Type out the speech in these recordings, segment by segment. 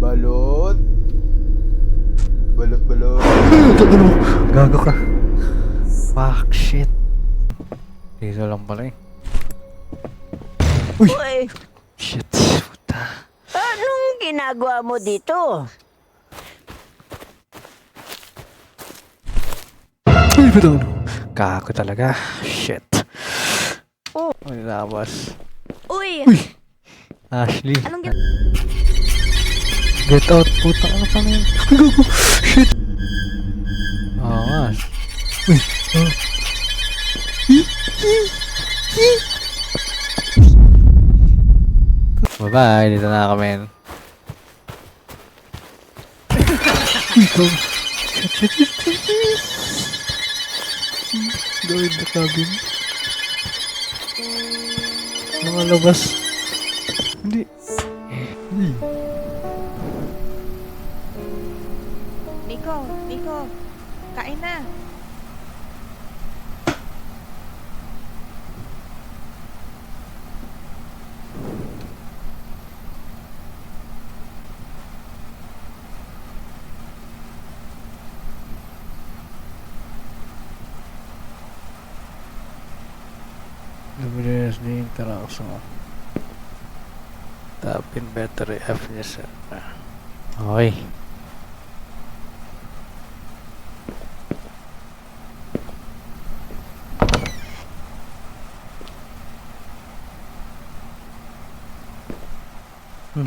Balot. Balot, balot. Ano? Gago ka. Fuck, shit. Dito lang pala eh. Uy! Uy, Shit. Puta. anong ginagawa mo dito? Uy, ba't ano? Gago talaga. Shit. Oh. May labas. Uy, Uy! Ashley. anong Get out. Puta ka na pa na yun. Gago. Shit. Awas. Uy. Oh. Bye-bye. Dito na kami. Uy, gago. Shit, shit, shit, shit. Gawin na cabin. Nakalabas. Hindi. Hindi. Nico, kain na. WSD interaction. Tapin battery F-nya okay.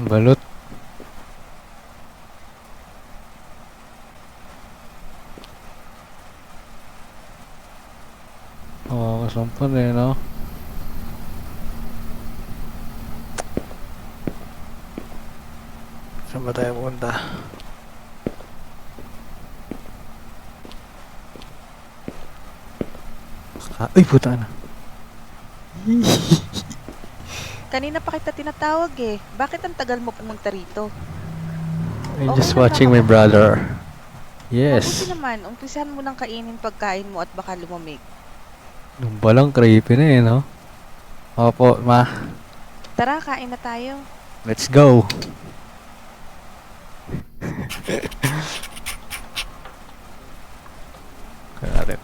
Balot. Oh, kasampan eh, no? Saan ba tayo punta? Uy, puta na. Kanina pa kita tinatawag eh. Bakit ang tagal mo pumunta rito? I'm Okay just lang watching ba? my brother. Mabuti Yes. naman, umpisahan mo nang kainin pagkain mo at baka lumamig. Nung balang creepy na eh, no? Opo, ma. Tara, kain na tayo. Let's go. Kaya natin.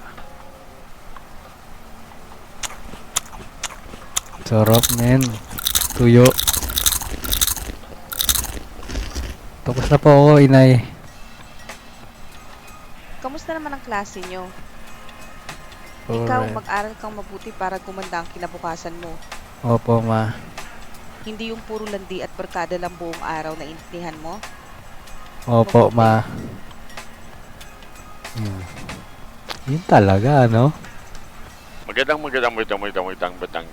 Sarap, men. Tuyo. Tapos na po ako, inay. Kamusta naman ang klase nyo? Ikaw, Alright. mag-aral kang mabuti para gumanda ang kinabukasan mo. Opo, ma. Hindi yung puro landi at barkada lang buong araw na intindihan mo. Opo, ma. Yun talaga, no? Magandang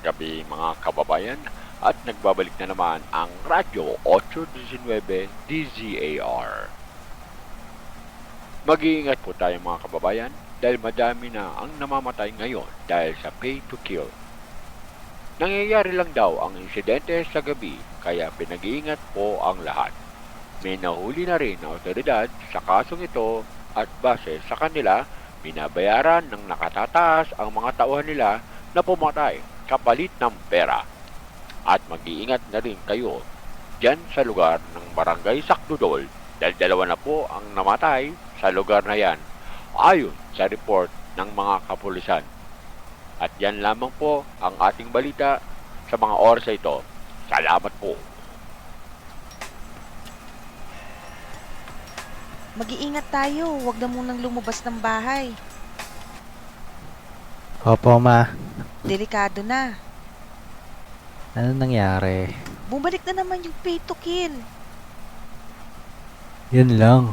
gabi mga kababayan at nagbabalik na naman ang Radyo 819 DZAR. Mag-iingat po tayo mga kababayan dahil madami na ang namamatay ngayon dahil sa pay to kill. Nangyayari lang daw ang insidente sa gabi kaya pinag-iingat po ang lahat. May nahuli na rin na otoridad sa kasong ito at base sa kanila, binabayaran ng nakatataas ang mga tauhan nila na pumatay kapalit ng pera. At mag-iingat na rin kayo dyan sa lugar ng Barangay Sakdudol dahil dalawa na po ang namatay sa lugar na yan ayon sa report ng mga kapulisan. At yan lamang po ang ating balita sa mga oras na ito. Salamat po. Mag-iingat tayo, huwag na munang lumabas ng bahay. Opo, ma. Delikado na. Ano nangyari? Bumalik na naman yung pay to kill. Yun lang.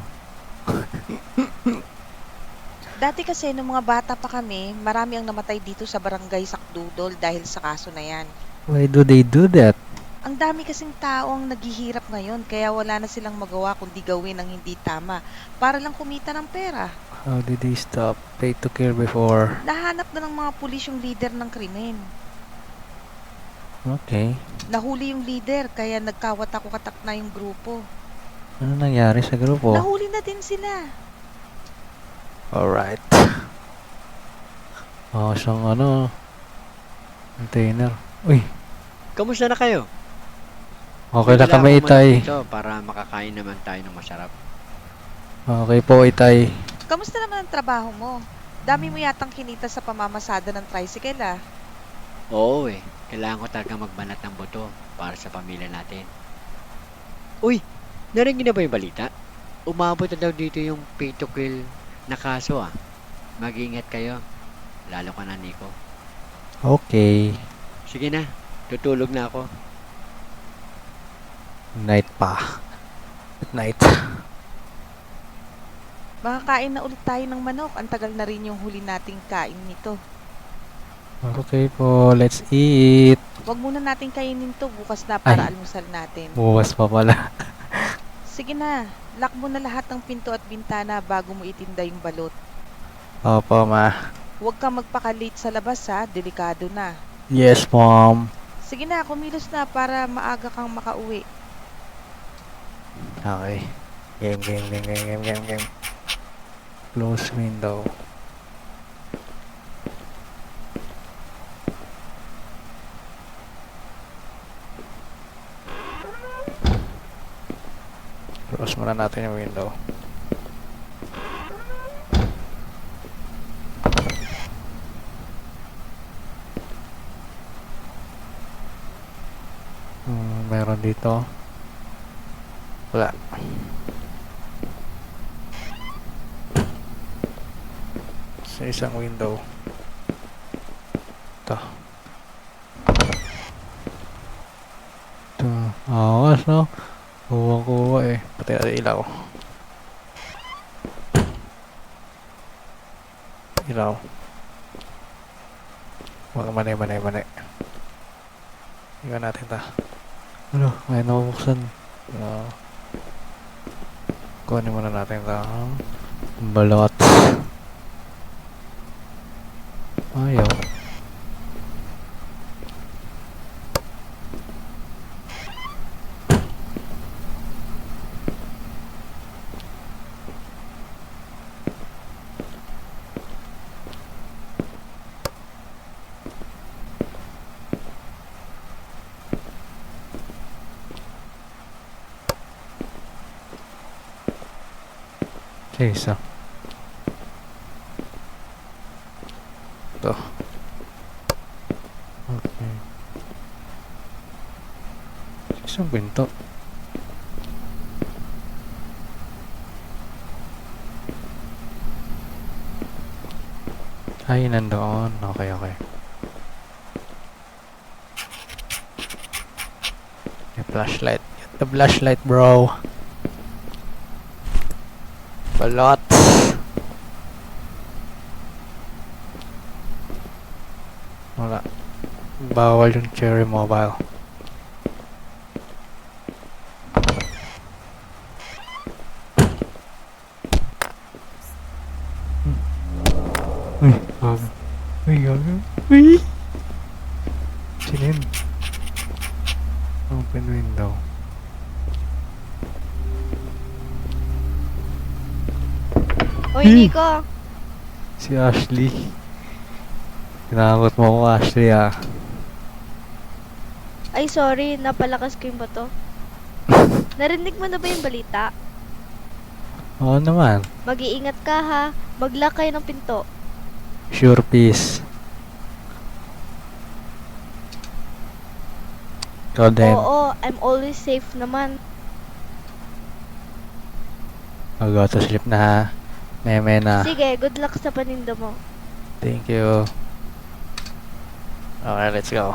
Dati kasi nung mga bata pa kami, marami ang namatay dito sa barangay Sakdudol dahil sa kaso na yan. Why do they do that? Ang dami kasing tao ang naghihirap ngayon kaya wala na silang magawa kundi gawin ang hindi tama para lang kumita ng pera. How did they stop pay to kill before? Nahanap na ng mga pulis yung leader ng krimen. Okay. Nahuli yung leader kaya nagkawatak-watak na yung grupo. Ano nangyari sa grupo? Nahuli na din sila. Alright. Oh, siyang ano, container. Uy, Kamusta na kayo? Okay lang Wala kami, akong Itay. manok dito para makakain naman tayo ng masarap. Okay po, Itay. Kamusta naman ang trabaho mo? Dami mo yatang kinita sa pamamasada ng tricycle ah. Oo eh, kailangan ko talaga magbanat ng buto para sa pamilya natin. Uy, narinig niyo na ba yung balita? Umabot na daw dito yung pay to kill na kaso ah. Mag-iingat kayo. Lalo ka na, Nico. Okay. Sige na, tutulog na ako. Night pa. Good night. Makakain na ulit tayo ng manok. Ang tagal na rin yung huli nating kain nito. Okay po, let's eat. Huwag muna natin kainin to bukas na para almusal natin. Buwas pa pala. Sige na, lock mo na lahat ng pinto at bintana bago mo itinda yung balot. Opo, ma. Huwag kang magpaka-late sa labas ha, delikado na. Yes, mom. Sige na, kumilos na para maaga kang makauwi. Okay. Game. Close window. Close muna natin yung window. Meron dito. Wala. Sa isang window. Ito. Ito. Awas, no? Kuha eh. Pati natin ilaw. Ilaw. Huwag mani. Iwan natin ta. Ano? May nakabuksan. Kuhanin muna natin ta. Balot. Ayaw. Isa. Ito. Okay. Isang pinto. Ay, nandoon. Okay. May flashlight. Get the flashlight, bro. Balot. Wala. Bawal yung Cherry Mobile. Uy, gago. Uy! Sinin. Open window. Uy, Nico. Si Ashley. Tinakot mo ako, Ashley, ah. Ay, sorry. Napalakas ko yung bato. Narinig mo na ba yung balita? Oo naman. Mag-iingat ka ha. Mag-lock kayo ng pinto. Sure piece. Ikaw din. Oo, I'm always safe naman. Mag-go to sleep na, ha. Meme na. Sige, good luck sa paninda mo. Thank you. Okay, let's go.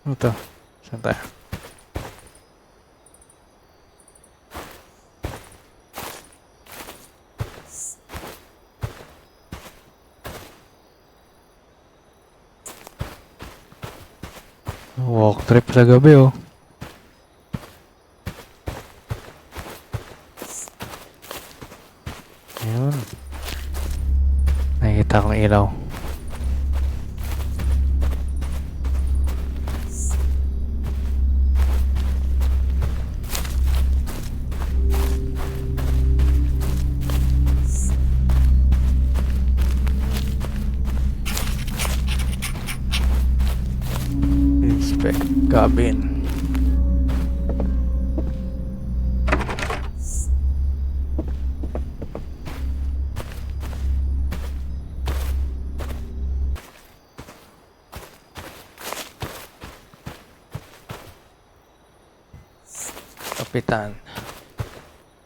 Ano to? Saan tayo? Walk trip sa gabi, oh. Ayun. Nakikita akong ilaw. cabin. Kapitan.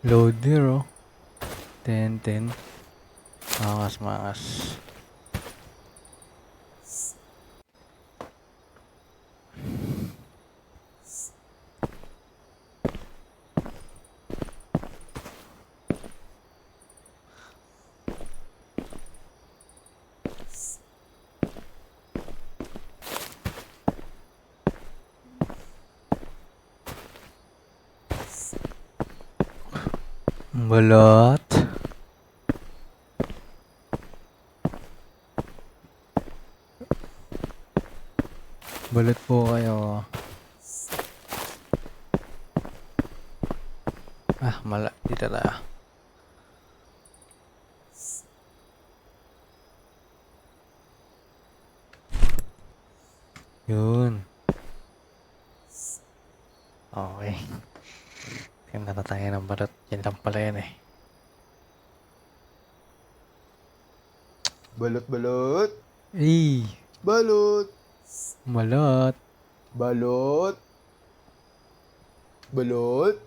Loader, oh. 10. Mangas. Balot. Balot po kayo. Mala. Dito tayo. Yun. Okay. Tingnan na tayo ng balot. Yan lang pala yan eh. Balot. Ay! Balot. Balot. Balot. Balot.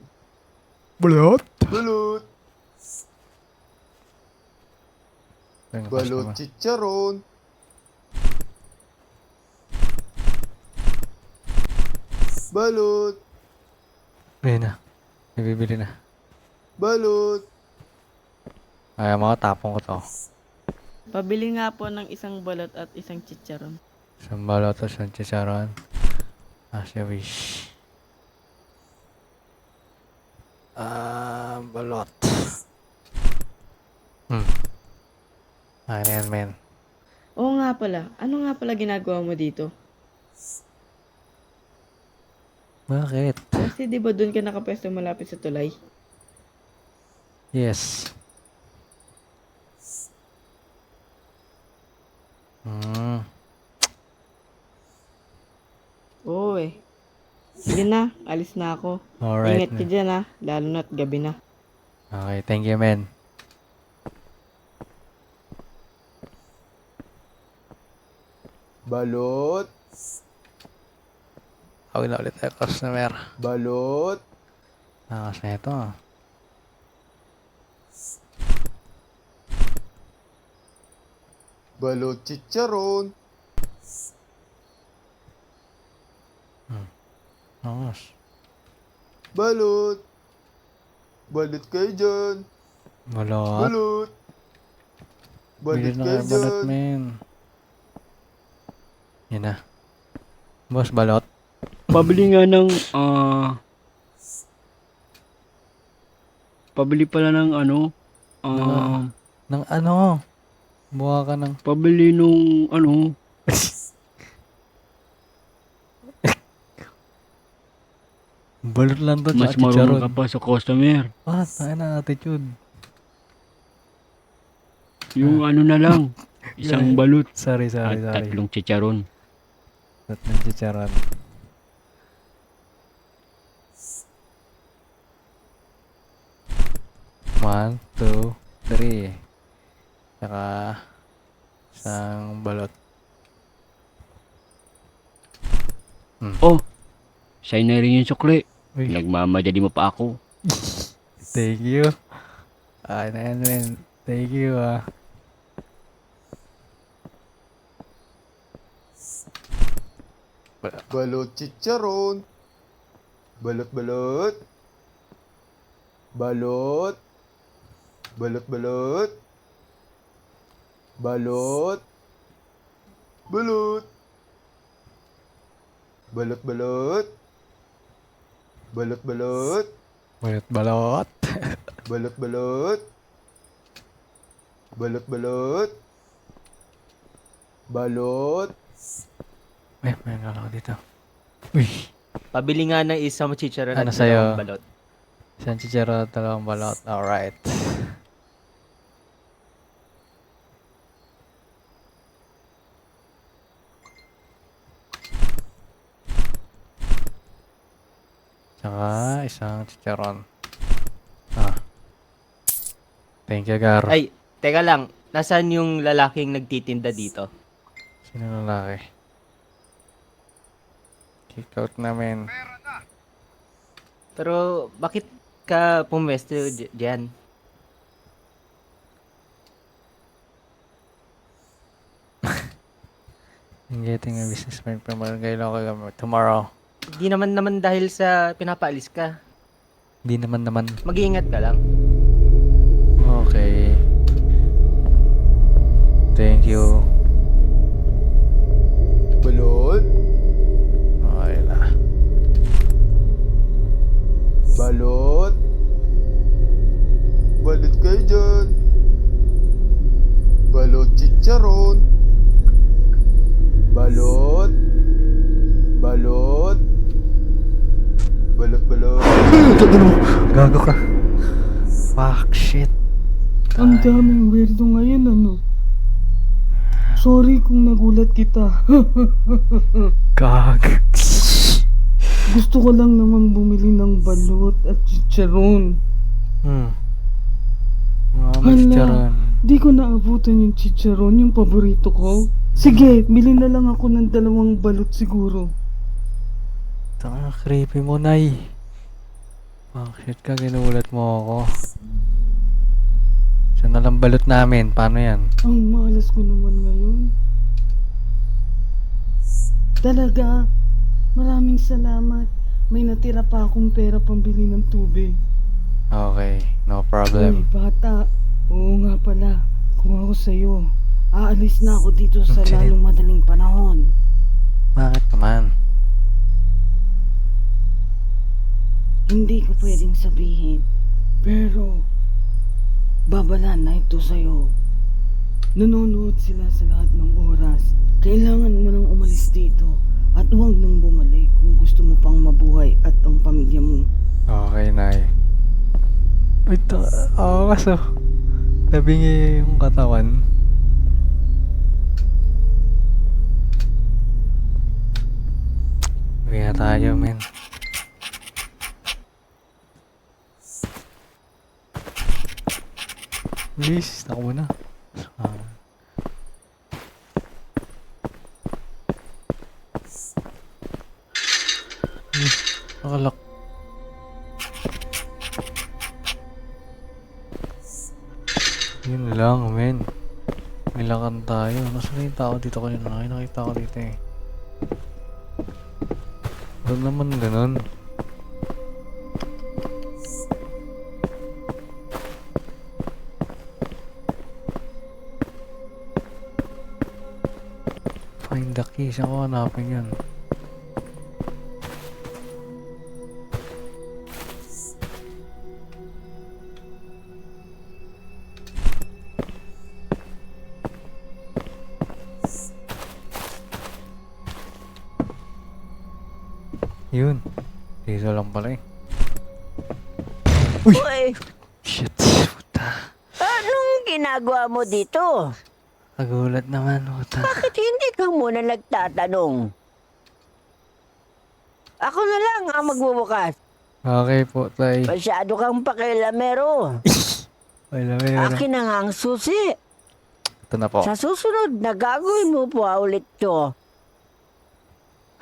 Balot? Balot. Ayun, Balot customer. chicharon. Balot. Ayun na. May bibili na. Balot. Ay, mga tapong ko to. Pabili nga po ng isang balot at isang chicharon. Isang balot at isang chicharon. As you wish. Balot. Ano yan, men? Oo nga pala. Ano nga pala ginagawa mo dito? Bakit? Kasi di ba doon ka nakapwesto malapit sa tulay? Yes. Oo eh. Sige na, alis na ako. Alright. Ingat ka dyan ha, lalo na't gabi na. Okay, thank you, men. Balot. Tawag na ulit tayo, customer. Balot. Nakas na ito. Balot chicharon. Nakas. Balot. Balot kayo dyan. Balot. Balot. Bili Balot na kayo kayo balot, dyan. men. Yan na. Boss, balot. Pabili nga ng, pabili pala ng ano, Nang ano? Buha ka ng... pabili nung, ano, Balot lang to, mas tsaka marunong ka chicharon. pa sa customer. Tayo na attitude. Yung ano na lang, isang balut Sorry. at tatlong chicharon. Tatlong chicharon. One, two, three. Tsaka isang balot. Sa'yo na rin yung sukli. Uy, Nagmamadali mo pa ako. thank you. Ay na yan, men. Thank you, Balot chicharon. Balot. Balot. Balot. Balot. Balot. Balot. Balot. Balot. Balot. Balot. Balot, balot. Balot. Balot. Balot. Balot. Balot. May ako dito. Uy, Pabili nga ng isang chicharon Ano at sa'yo? dalawang balot. isang chicharon, dalawang balot. Alright. Tsaka isang chicharon. Ah. Thank you, Gar. Ay, teka lang. Nasaan yung lalaking nagtitinda dito? Sino lalaki? Kick out namin. Pero bakit ka pumwesto dyan? I'm getting a business plan from Barangay Local Government tomorrow. Hindi naman dahil sa pinapaalis ka. Di naman. Mag-iingat ka lang. Okay. Thank you. Balot. Okay na. Balot. Balot kayo dyan. Balot chicharon. Balot. Balot. Balot. Gago ka. Fuck, shit. Ang daming weirdo ngayon, ano? Sorry kung nagulat kita. Gag. Gusto ko lang naman bumili ng balot at chicharon. Mga Hala. chicharon. Di ko naabutan yung chicharon, yung paborito ko. Sige, bili na lang ako ng 2 balot siguro. Tanga, creepy mo, Nay. Fuck, shit ka, ginulat mo ako. Siya na lang balot namin. Paano yan? Ang malas ko naman ngayon. Talaga, maraming salamat. May natira pa akong pera pambili ng tubig. Okay, no Uy, problem. bata. Oo nga pala. Kung ako sa'yo, aalis na ako dito sa Sige. lalong madaling panahon. Bakit naman? Hindi ko pwedeng sabihin. Pero, babalan na ito sa'yo. Nanonood sila sa lahat ng oras. Kailangan mo nang umalis dito. At huwag nang bumalik kung gusto mo pang mabuhay at ang pamilya mo. Okay, Nay. Wait, ako kaso. Nabingi yung katawan. Uwi na tayo, men. Please, takbo na. Nakalak. Yun lang, men. Nilakan tayo. Nasaan yung tao dito kanina? Nakita ako dito eh. Ba't naman ganun? Find the key. Saan ko hanapin yun? Yun. Dito lang pala eh. Uy! Uy, Shit. Puta. anong ginagawa mo dito? Nagulat naman. Puta. Bakit hindi ka muna nagtatanong? Ako na lang ang magbubukas. Okay po, tay. Masyado kang pakialamero. Wala, meron. Akin na nga ang susi. Ito na po. Sa susunod na gagawin mo pa ulit to.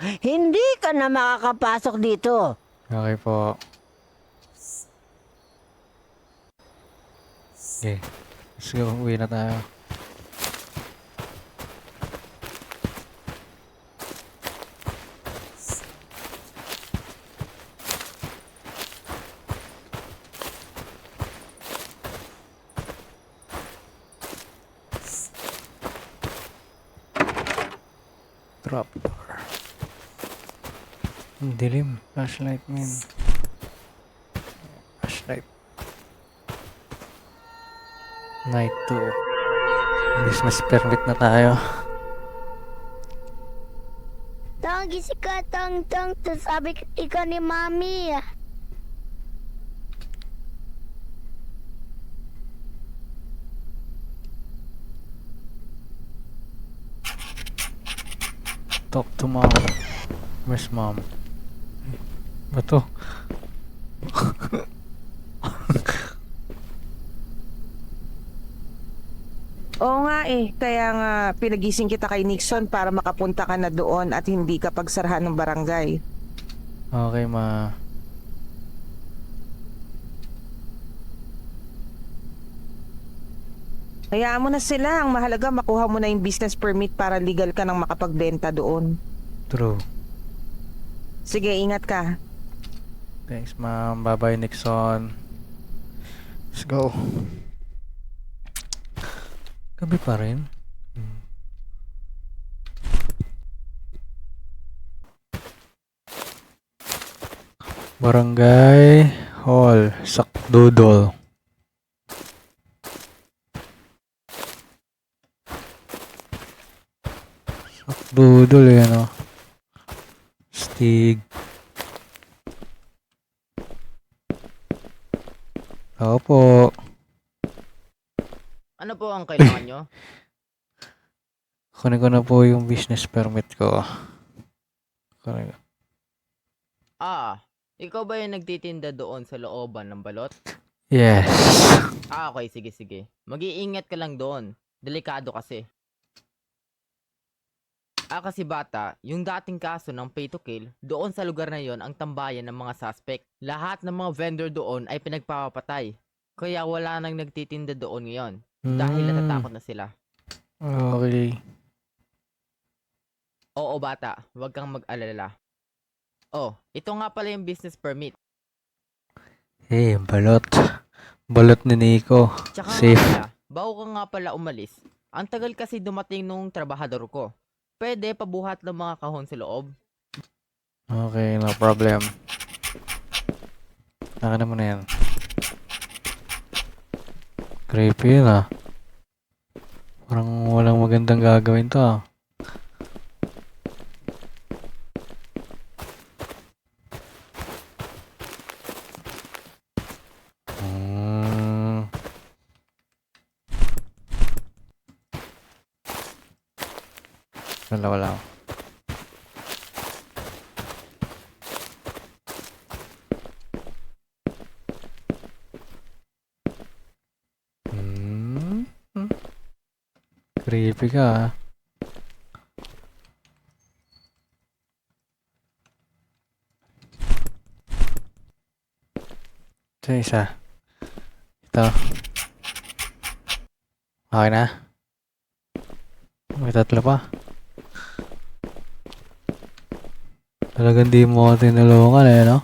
Hindi ka na makakapasok dito. Okay po. Okay. Let's go. Uwi na tayo. Drop door. Ang dilim. Flashlight, man. Flashlight. Night 2. Business permit na tayo. Tang, gising ka, tang. Sabi ikaw ni Mami. Talk to mom. Where's mom? Bato. Oo nga eh, kaya nga pinagising kita kay Nixon para makapunta ka na doon at hindi ka pagsarahan ng barangay. Okay, ma. Hayaan mo na sila, ang mahalaga makuha mo na yung business permit para legal ka nang makapagbenta doon. True. Sige, ingat ka. Thanks, ma'am. Bye-bye, Nixon. Let's go. Gabi pa rin. Barangay Hall, Sakdudol. Sakdudol eh, no? Stig. Ako po. Ano po ang kailangan nyo? Kunin ko na po yung business permit ko. Kunin ko. Ikaw ba yung nagtitinda doon sa looban ng balot? Yes. Okay, sige. Mag-iingat ka lang doon. Delikado kasi. Kasi bata, yung dating kaso ng pay to kill, doon sa lugar na yon ang tambayan ng mga suspect. Lahat ng mga vendor doon ay pinagpapatay. Kaya wala nang nagtitinda doon ngayon. Dahil natatakot na sila. Okay. Oo bata, huwag kang mag-alala. Ito nga pala yung business permit. Eh, balot. Balot ni Nico. Tsaka Safe. nga pala, bago ka nga pala umalis, ang tagal kasi dumating nung trabahador ko. Pwede pabuhat ng mga kahon sa loob. Okay, no problem. Naka na mo na yan. Creepy yun ah. Parang walang magandang gagawin to ah. Wala. Creepy ka ah. Ito isa. Ito. Okay na. May tatlo pa. Talagang di mo ako tinulungan eh, no?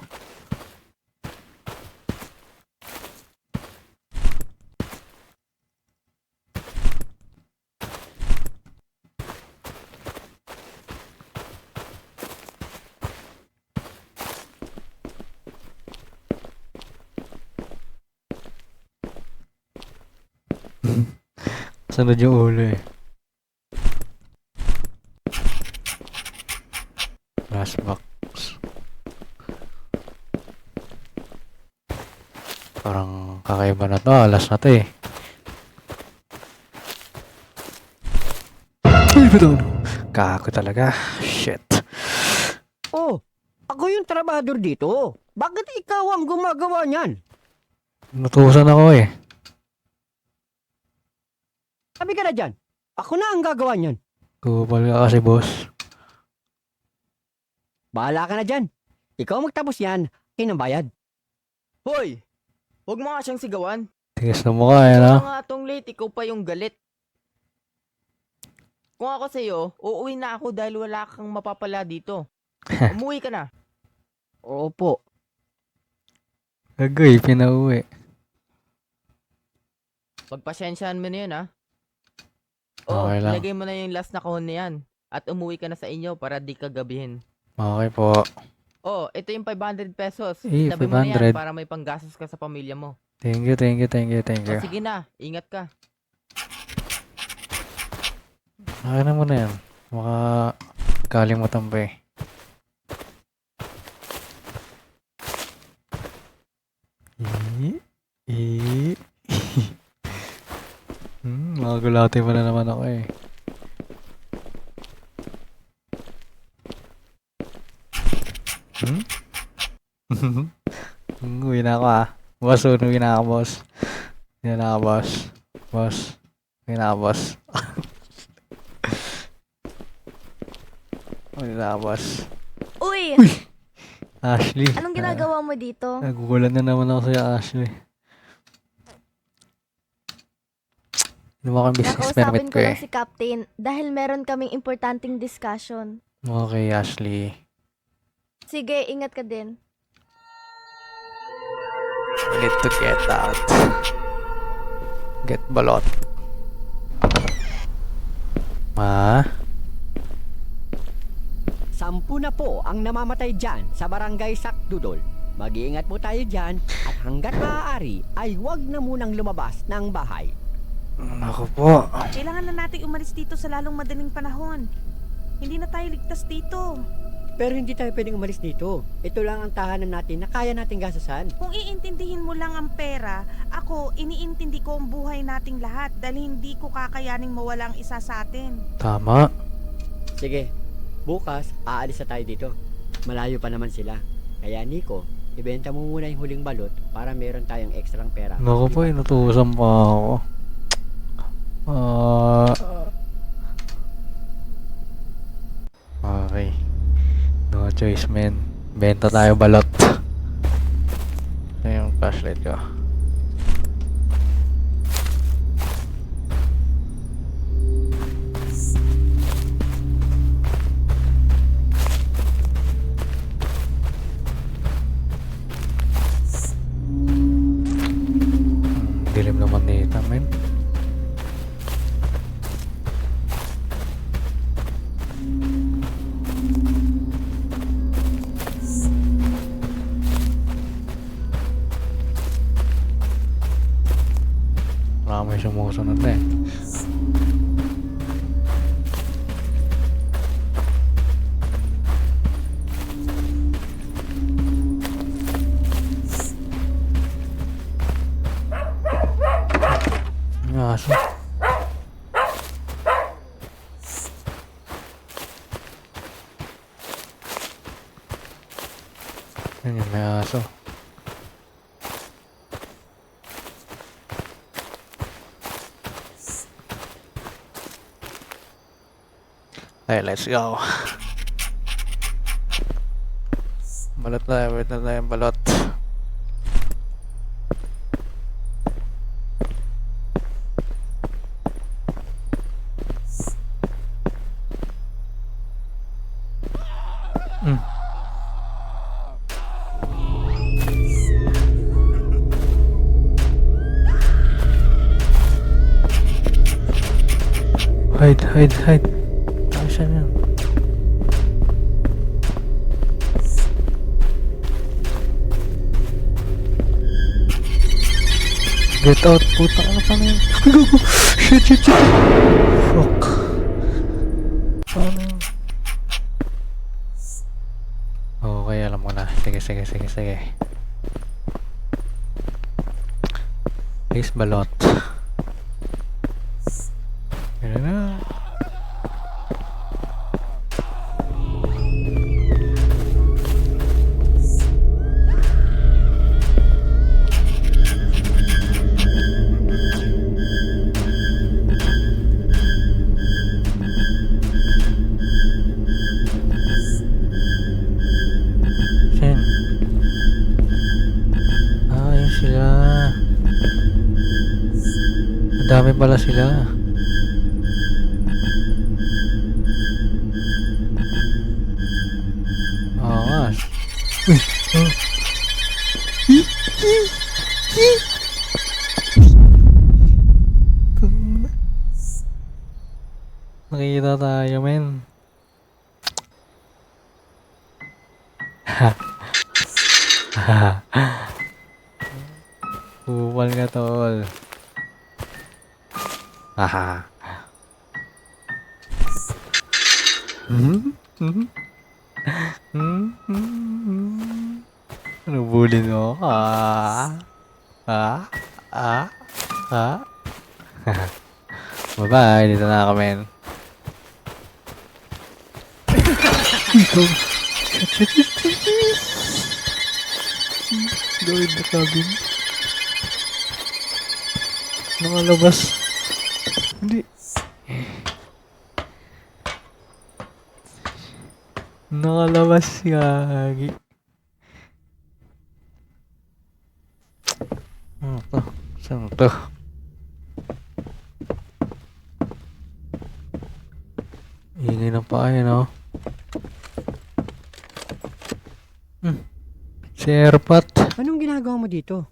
Sunod yung ulo eh. Last box. Parang kakaiba na to. Last na to eh. Ay, bitaw. Kako talaga. Shit. Oh, ako yung trabahador dito. Bakit ikaw ang gumagawa niyan? Natusan ako eh. Sabi ka na dyan. Ako na ang gagawa niyan. Kupal ka kasi boss. Bahala ka na dyan. Ikaw magtapos yan. Kinambayad. Hoy! Huwag mo nga siyang sigawan. Tigas na mukha eh, no? Kung nga tong late, ikaw pa yung galit. Kung ako sa'yo, uuwi na ako dahil wala kang mapapala dito. Umuwi ka na. Opo. Agoy, pinauwi. Pagpasyensyahan mo na yun, ha? Okay lang. Ilagay mo na yung last na kahon na yan. At umuwi ka na sa inyo para di ka gabihin. Okay po. Ito yung 500 pesos. Eh, Itabi mo na yan 500. para may panggastos ka sa pamilya mo. Thank you. Sige na, ingat ka. Okay na muna yan. Baka kalimutan pa eh. Makagulati pa na naman ako eh. Uwi na ako ah. Boss, uwi na ako, boss. Uwi na ako, boss. Boss. Uwi na ako, boss. Uwi na ako, boss. Uy! Ashley. Anong ginagawa mo dito? Nagugulan na naman ako sa'yo, Ashley. Ano ba kang business permit Nakausapin ko ko lang eh? si Captain dahil meron kaming importanteng discussion. Okay, Ashley. Sige, ingat ka din. I need to get out. Get balot. Ma? 10 na po ang namamatay dyan sa barangay Sakdudol. Mag-iingat po tayo dyan at hanggat maaari ay huwag na munang lumabas ng bahay. Ako po. Kailangan na nating umalis dito sa lalong madaling panahon. Hindi na tayo ligtas dito. Pero hindi tayo pwedeng umalis dito. Ito lang ang tahanan natin na kaya nating gastusan. Kung iintindihin mo lang ang pera, ako, iniintindi ko ang buhay nating lahat dahil hindi ko kakayaning mawala ang isa sa atin. Tama. Sige, bukas aalis na tayo dito. Malayo pa naman sila. Kaya Nico, ibenta mo muna yung huling balot para meron tayong ekstrang pera. Naku po, inutusan pa ako. Okay. No choice, man. Benta tayo balot. Ito yung flashlight ko. Dilim naman nito, men. May sumusunod na eh. May aso. Yan yung may aso. Hey, let's go. Balot tayo, wait na tayo balot. Hide. Saan yan? Get out, puta ka na paano yun? Shit. Fuck. Paano yun? Okay, alam mo na. Sige. Please balot. Yan na. Dami pala sila. Awas. Nakikita tayo, men. Kupal ka, tol. Haha. Ano bully mo? Bye-bye, dito na kami. go in the cabin. Nakalabas. Hindi. Nakalabas yagi. Ano to? Saan to? Ingay ng pahay, no? Si Airpat. Anong ginagawa mo dito?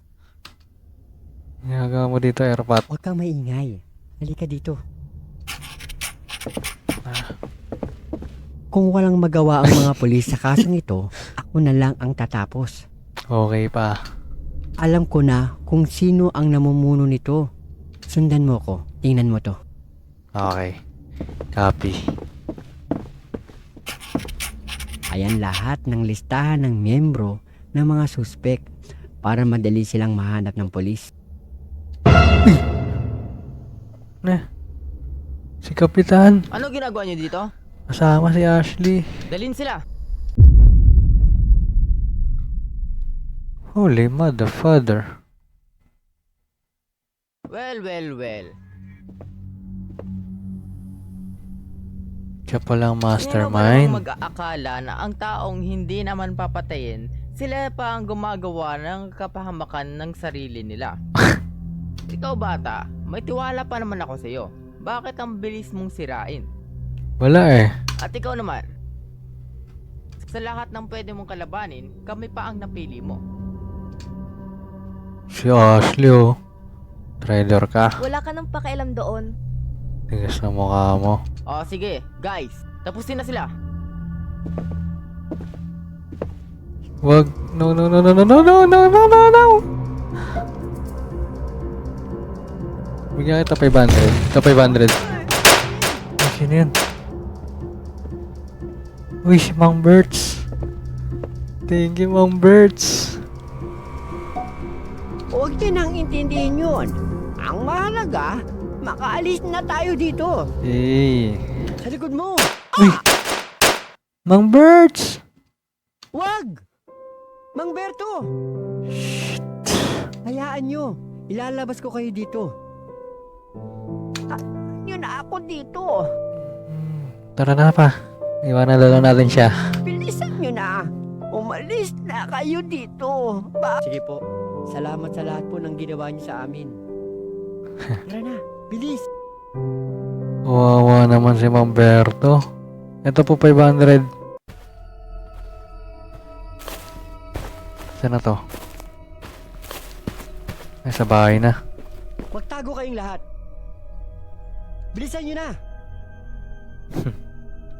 Ginagawa mo dito, Airpat. Huwag kang maingay. Halika dito. Kung walang magawa ang mga pulis sa kasong ito, ako na lang ang tatapos. Okay pa. Alam ko na kung sino ang namumuno nito. Sundan mo ko. Tingnan mo to. Okay. Copy. Ayan lahat ng listahan ng miyembro ng mga suspek para madali silang mahanap ng polis. Si Kapitan. Ano ginagawa niyo dito? Kasama si Ashley. Dalhin sila. Holy mother father. Well. Siya palang Sino ba mastermind. namang mag-aakala na ang taong hindi naman papatayin, sila pa ang gumagawa ng kapahamakan ng sarili nila? Ikaw bata, may tiwala pa naman ako sa iyo. Bakit ang bilis mong sirain? Wala eh. At ikaw naman, sa lahat ng pwede mong kalabanin, kami pa ang napili mo. Si Ashley oh. Trader ka. Wala ka nang pakialam doon. Tigas na mukha mo. O sige, guys, tapusin na sila. Wag. No. Bigyan kita 500. Ito 500. Ay, sino yan? Uy, si Mang Berts. Thank you, Mang Berts. Huwag din ang intindihin yun. Ang mahalaga, makaalis na tayo dito. Hey. Sa likod mo. Uy. Mang Berts. Wag! Mang Berto! Hayaan nyo. Ilalabas ko kayo dito. Yun na ako dito. Tara na pa. Iwanan na lang natin siya. Bilisan nyo na. Umalis na kayo dito. Sige po. Salamat sa lahat po ng ginawa niyo sa amin. Tara na. Bilis. Wawa naman si Mang Berto. Ito po 500. Saan na to? Ay, sa bahay na. Magtago kayong lahat. Bilisan nyo na.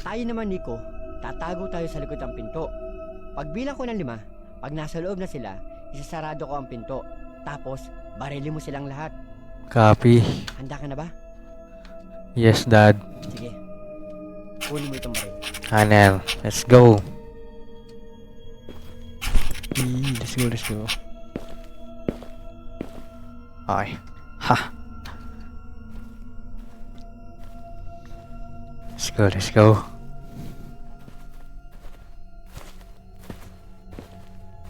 Tayo naman, Nico. Tatago tayo sa likod ng pinto. Pagbilang ko ng 5, pag nasa loob na sila, isasarado ko ang pinto. Tapos, barili mo silang lahat. Copy. Handa ka na ba? Yes, Dad. Sige. Kunin mo itong baril. Hanel. Let's go. Let's go. Okay. Ha. Let's go.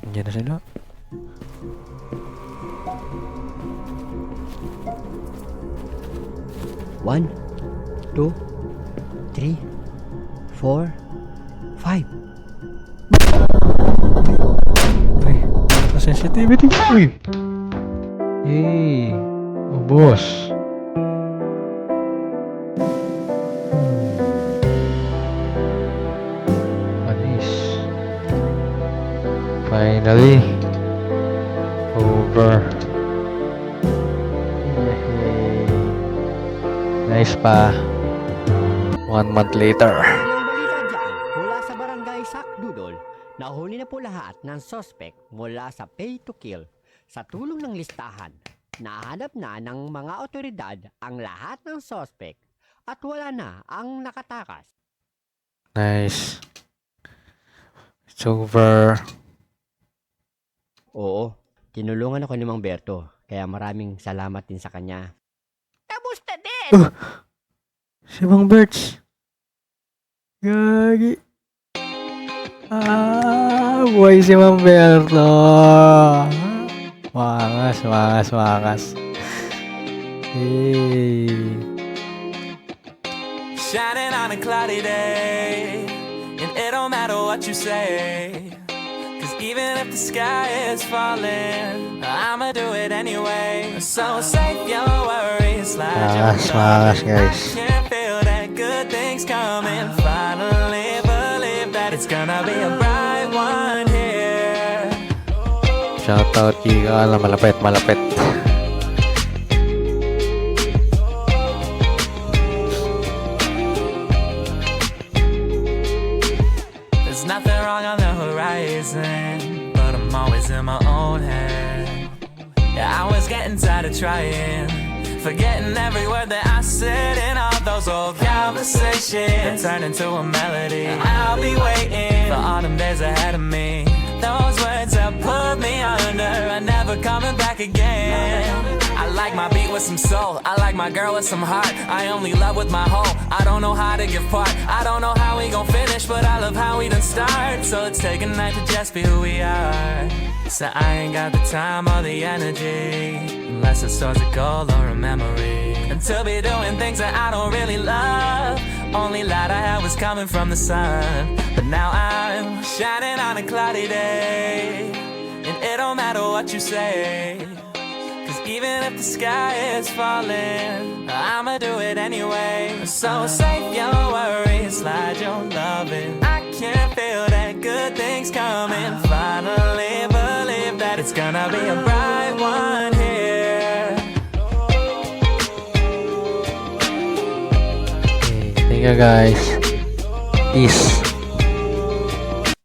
Andiyan na sila. One, 2, 3, 4, 5. Uy, ano sensitivity? Uy! Hey! Oh, boss. Panis. Finally. Over. Yay. Nice pa. 1 month later. Ang balita dyan, mula sa barangay Sakdudol, nahuli na po lahat ng suspect mula sa pay to kill. Sa tulong ng listahan, nahanap na ng mga otoridad ang lahat ng suspect at wala na ang nakatakas. Nice. It's over. Oo, tinulungan ako ni Mang Berto, kaya maraming salamat din sa kanya. Kamusta din? Si Mang Berts. Gagi. Buhay si Mang Berto. Wakas, wakas, wakas. Hey. Shining on a cloudy day, and it don't matter what you say, 'cause even if the sky is falling, I'ma do it anyway. So save your worries, slide your Wakas, wakas, love. I guys. can feel that good things coming. Finally believe that it's gonna be a bright one here. Shoutout Kika. Malapit, malapit. There's nothing wrong on the horizon, but I'm always in my own head. Yeah, I was getting tired of trying, forgetting every word that I said in all those old conversations that turned into a melody. I'll be waiting for autumn days ahead of me. Those words that put me under are never coming back again. I like my beat with some soul, I like my girl with some heart. I only love with my whole, I don't know how to give part. I don't know how we gon' finish, but I love how we done start. So let's take a night to just be who we are. So I ain't got the time or the energy, unless it's towards a goal or a memory. And to be doing things that I don't really love, only light I had was coming from the sun. But now I'm shining on a cloudy day, and it don't matter what you say, 'cause even if the sky is falling, I'ma do it anyway. So save your worries, slide your loving. I can feel that good things coming. Finally believe that it's gonna be a bright one here. Thank you guys. Peace.